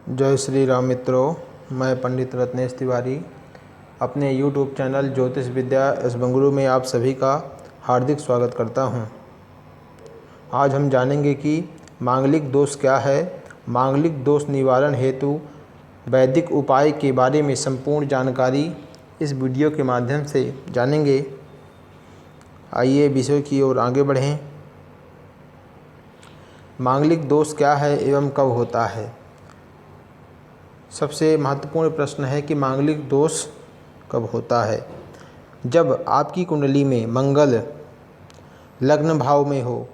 जय श्री राम मित्रों, मैं पंडित रत्नेश तिवारी अपने YouTube चैनल ज्योतिष विद्या एस बंगलुरु में आप सभी का हार्दिक स्वागत करता हूं। आज हम जानेंगे कि मांगलिक दोष क्या है। मांगलिक दोष निवारण हेतु वैदिक उपाय के बारे में संपूर्ण जानकारी इस वीडियो के माध्यम से जानेंगे। आइए विषय की ओर आगे बढ़ें। मांगलिक दोष क्या है एवं कब होता है। सबसे महत्वपूर्ण प्रश्न है कि मांगलिक दोष कब होता है। जब आपकी कुंडली में मंगल लग्न भाव में हो,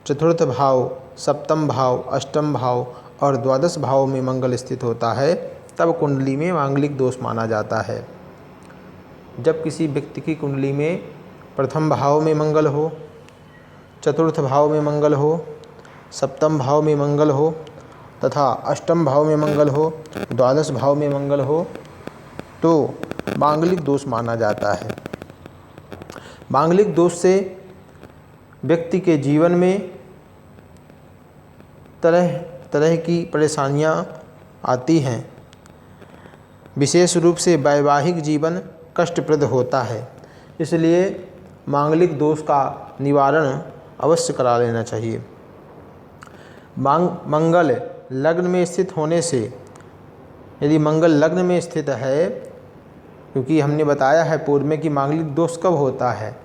चतुर्थ भाव, सप्तम भाव, अष्टम भाव और द्वादश भाव में मंगल स्थित होता है, तब कुंडली में मांगलिक दोष माना जाता है। जब किसी व्यक्ति की कुंडली में प्रथम भाव में मंगल हो, चतुर्थ भाव में मंगल हो, सप्तम भाव में मंगल हो तथा अष्टम भाव में मंगल हो, द्वादश भाव में मंगल हो, तो मांगलिक दोष माना जाता है। मांगलिक दोष से व्यक्ति के जीवन में तरह तरह की परेशानियां आती हैं। विशेष रूप से वैवाहिक जीवन कष्टप्रद होता है, इसलिए मांगलिक दोष का निवारण अवश्य करा लेना चाहिए। मंगल लग्न में स्थित होने से, यदि मंगल लग्न में स्थित है, क्योंकि हमने बताया है पूर्व में कि मांगलिक दोष कब होता है।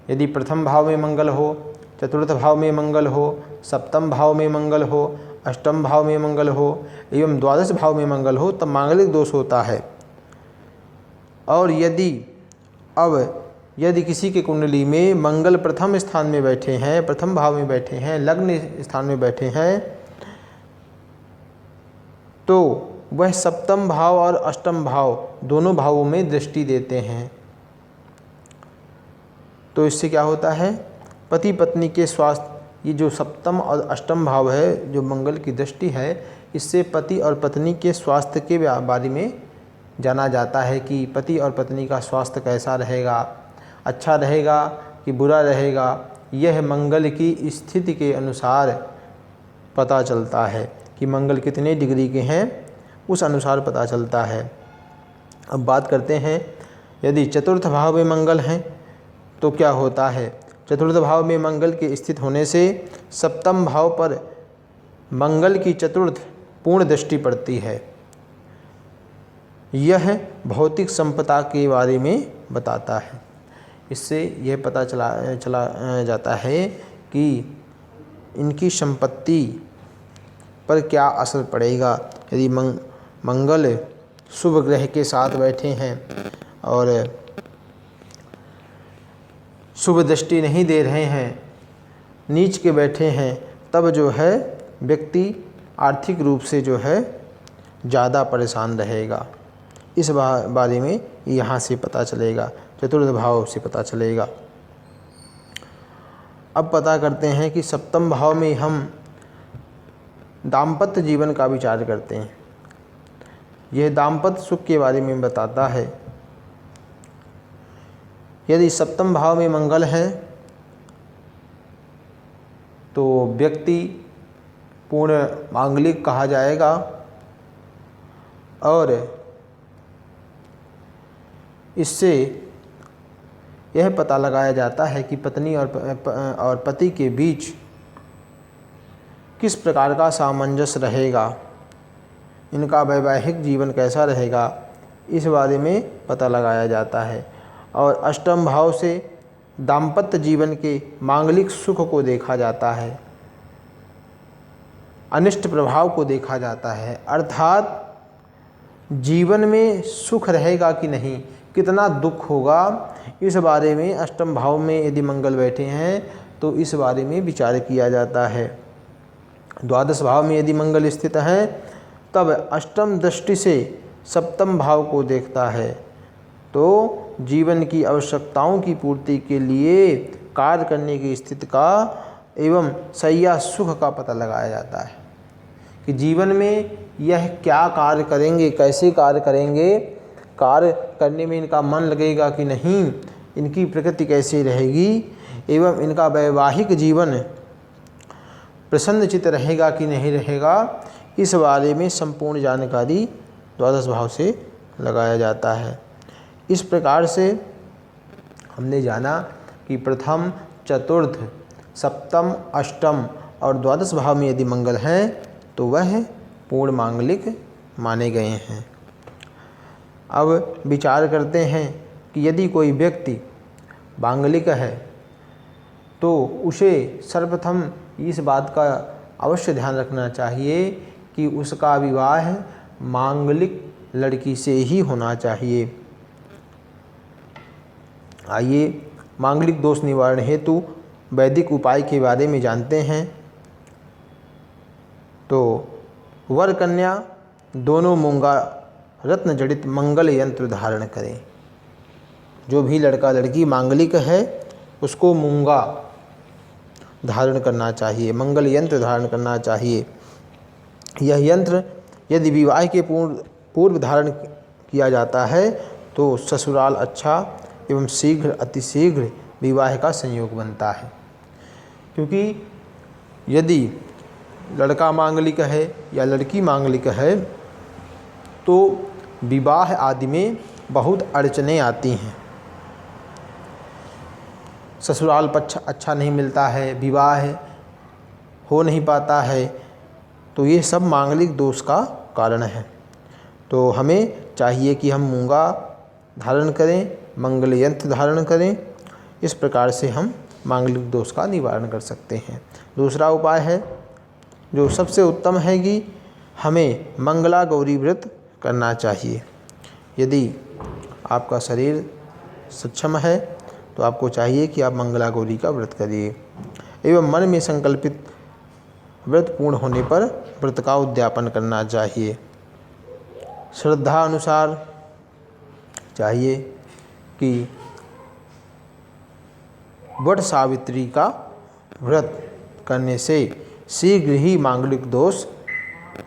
यदि प्रथम भाव में मंगल हो, चतुर्थ भाव में मंगल हो, सप्तम भाव में मंगल हो, अष्टम भाव में मंगल हो एवं द्वादश भाव में मंगल हो, तब मांगलिक दोष होता है। और यदि किसी के कुंडली में मंगल प्रथम स्थान में बैठे हैं, प्रथम भाव में बैठे हैं, लग्न स्थान में बैठे हैं, तो वह सप्तम भाव और अष्टम भाव दोनों भावों में दृष्टि देते हैं। तो इससे क्या होता है, पति पत्नी के स्वास्थ्य, ये जो सप्तम और अष्टम भाव है, जो मंगल की दृष्टि है, इससे पति और पत्नी के स्वास्थ्य के बारे में जाना जाता है कि पति और पत्नी का स्वास्थ्य कैसा रहेगा, अच्छा रहेगा कि बुरा रहेगा। यह मंगल की स्थिति के अनुसार पता चलता है कि मंगल कितने डिग्री के हैं, उस अनुसार पता चलता है। अब बात करते हैं, यदि चतुर्थ भाव में मंगल हैं तो क्या होता है। चतुर्थ भाव में मंगल के स्थित होने से सप्तम भाव पर मंगल की चतुर्थ पूर्ण दृष्टि पड़ती है। यह भौतिक संपदा के बारे में बताता है। इससे यह पता चला जाता है कि इनकी संपत्ति पर क्या असर पड़ेगा। यदि मंगल शुभ ग्रह के साथ बैठे हैं और शुभ दृष्टि नहीं दे रहे हैं, नीच के बैठे हैं, तब जो है व्यक्ति आर्थिक रूप से जो है ज़्यादा परेशान रहेगा। इस बारे में यहाँ से पता चलेगा, चतुर्थ भाव से पता चलेगा। अब पता करते हैं कि सप्तम भाव में हम दाम्पत्य जीवन का विचार करते हैं। यह दाम्पत्य सुख के बारे में बताता है। यदि सप्तम भाव में मंगल है तो व्यक्ति पूर्ण मांगलिक कहा जाएगा और इससे यह पता लगाया जाता है कि पत्नी और पति के बीच किस प्रकार का सामंजस्य रहेगा, इनका वैवाहिक जीवन कैसा रहेगा, इस बारे में पता लगाया जाता है। और अष्टम भाव से दाम्पत्य जीवन के मांगलिक सुख को देखा जाता है, अनिष्ट प्रभाव को देखा जाता है। अर्थात जीवन में सुख रहेगा कि नहीं, कितना दुख होगा, इस बारे में अष्टम भाव में यदि मंगल बैठे हैं तो इस बारे में विचार किया जाता है। द्वादश भाव में यदि मंगल स्थित है तब अष्टम दृष्टि से सप्तम भाव को देखता है, तो जीवन की आवश्यकताओं की पूर्ति के लिए कार्य करने की स्थिति का एवं सैया सुख का पता लगाया जाता है कि जीवन में यह क्या कार्य करेंगे, कैसे कार्य करेंगे, कार्य करने में इनका मन लगेगा कि नहीं, इनकी प्रकृति कैसी रहेगी एवं इनका वैवाहिक जीवन प्रसन्नचित्त रहेगा कि नहीं रहेगा, इस बारे में संपूर्ण जानकारी द्वादश भाव से लगाया जाता है। इस प्रकार से हमने जाना कि प्रथम, चतुर्थ, सप्तम, अष्टम और द्वादश भाव में यदि मंगल हैं तो वह पूर्ण मांगलिक माने गए हैं। अब विचार करते हैं कि यदि कोई व्यक्ति मांगलिक है तो उसे सर्वप्रथम इस बात का अवश्य ध्यान रखना चाहिए कि उसका विवाह मांगलिक लड़की से ही होना चाहिए। आइए मांगलिक दोष निवारण हेतु वैदिक उपाय के बारे में जानते हैं। तो वर कन्या दोनों मूंगा रत्न जड़ित मंगल यंत्र धारण करें। जो भी लड़का लड़की मांगलिक है उसको मूंगा धारण करना चाहिए, मंगल यंत्र धारण करना चाहिए। यह यंत्र यदि विवाह के पूर्व धारण किया जाता है तो ससुराल अच्छा एवं शीघ्र अतिशीघ्र विवाह का संयोग बनता है। क्योंकि यदि लड़का मांगलिक है या लड़की मांगलिक है तो विवाह आदि में बहुत अड़चनें आती हैं। ससुराल पक्ष अच्छा नहीं मिलता है, विवाह हो नहीं पाता है, तो ये सब मांगलिक दोष का कारण है। तो हमें चाहिए कि हम मूंगा धारण करें, मंगल यंत्र धारण करें। इस प्रकार से हम मांगलिक दोष का निवारण कर सकते हैं। दूसरा उपाय है जो सबसे उत्तम है कि हमें मंगला गौरी व्रत करना चाहिए। यदि आपका शरीर सक्षम है तो आपको चाहिए कि आप मंगला गौरी का व्रत करिए एवं मन में संकल्पित व्रत पूर्ण होने पर व्रत का उद्यापन करना चाहिए। श्रद्धा अनुसार चाहिए कि वट सावित्री का व्रत करने से शीघ्र ही मांगलिक दोष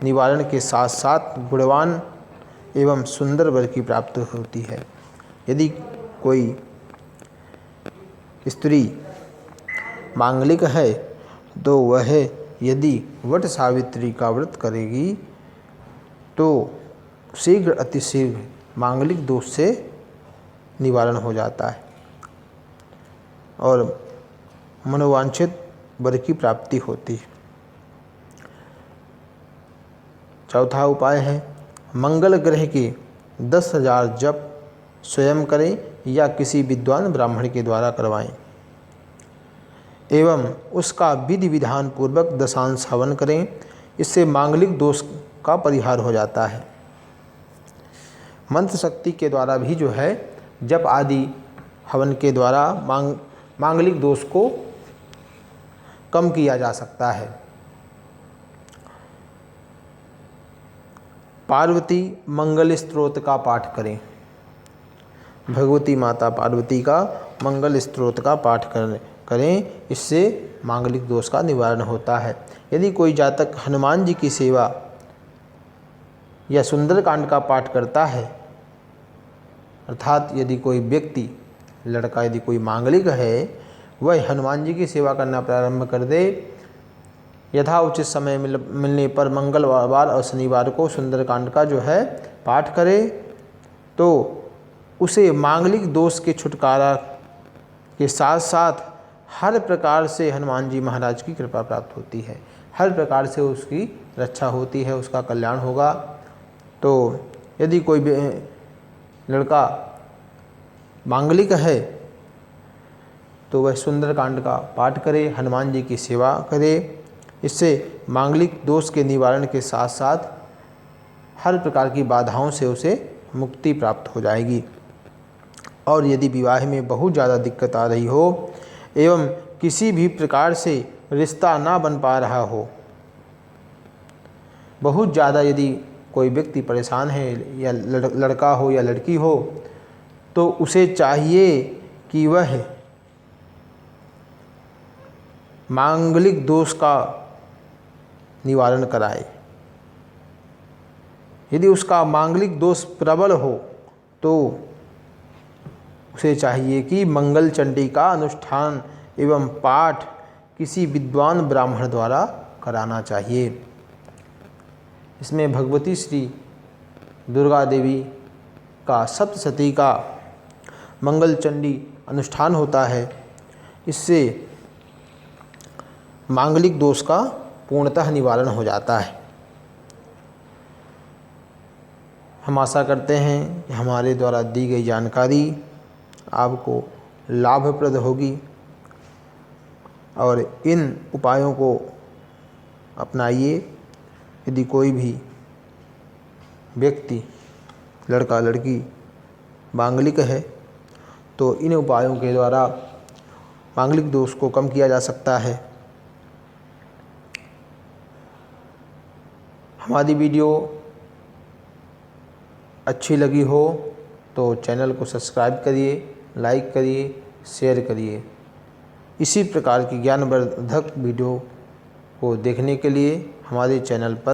निवारण के साथ साथ गुणवान एवं सुंदर वर की प्राप्ति होती है। यदि कोई स्त्री मांगलिक है तो वह यदि वट सावित्री का व्रत करेगी तो शीघ्र अतिशीघ्र मांगलिक दोष से निवारण हो जाता है और मनोवांछित वर की प्राप्ति होती है। चौथा उपाय है मंगल ग्रह के 10,000 जप स्वयं करें या किसी विद्वान ब्राह्मण के द्वारा करवाएं एवं उसका विधि विधान पूर्वक दशांश हवन करें। इससे मांगलिक दोष का परिहार हो जाता है। मंत्र शक्ति के द्वारा भी जो है जप आदि हवन के द्वारा मांगलिक दोष को कम किया जा सकता है। पार्वती मंगल स्तोत्र का पाठ करें। भगवती माता पार्वती का मंगल स्तोत्र का पाठ करें, इससे मांगलिक दोष का निवारण होता है। यदि कोई जातक हनुमान जी की सेवा या सुंदरकांड का पाठ करता है, अर्थात यदि कोई व्यक्ति लड़का यदि कोई मांगलिक है वह हनुमान जी की सेवा करना प्रारंभ कर दे, यथा उचित समय मिलने पर मंगलवार और शनिवार को सुंदरकांड का जो है पाठ करे तो उसे मांगलिक दोष के छुटकारा के साथ साथ हर प्रकार से हनुमान जी महाराज की कृपा प्राप्त होती है। हर प्रकार से उसकी रक्षा होती है, उसका कल्याण होगा। तो यदि कोई लड़का मांगलिक है तो वह सुंदरकांड का पाठ करे, हनुमान जी की सेवा करे। इससे मांगलिक दोष के निवारण के साथ साथ हर प्रकार की बाधाओं से उसे मुक्ति प्राप्त हो जाएगी। और यदि विवाह में बहुत ज़्यादा दिक्कत आ रही हो एवं किसी भी प्रकार से रिश्ता ना बन पा रहा हो, बहुत ज़्यादा यदि कोई व्यक्ति परेशान है या लड़का हो या लड़की हो, तो उसे चाहिए कि वह मांगलिक दोष का निवारण कराए। यदि उसका मांगलिक दोष प्रबल हो तो उसे चाहिए कि मंगल चंडी का अनुष्ठान एवं पाठ किसी विद्वान ब्राह्मण द्वारा कराना चाहिए। इसमें भगवती श्री दुर्गा देवी का सप्तशती का मंगल चंडी अनुष्ठान होता है। इससे मांगलिक दोष का पूर्णतः निवारण हो जाता है। हम आशा करते हैं कि हमारे द्वारा दी गई जानकारी आपको लाभप्रद होगी और इन उपायों को अपनाइए। यदि कोई भी व्यक्ति, लड़का लड़की मांगलिक है तो इन उपायों के द्वारा मांगलिक दोष को कम किया जा सकता है। हमारी वीडियो अच्छी लगी हो तो चैनल को सब्सक्राइब करिए, लाइक करिए, शेयर करिए। इसी प्रकार की ज्ञानवर्धक वीडियो को देखने के लिए हमारे चैनल पर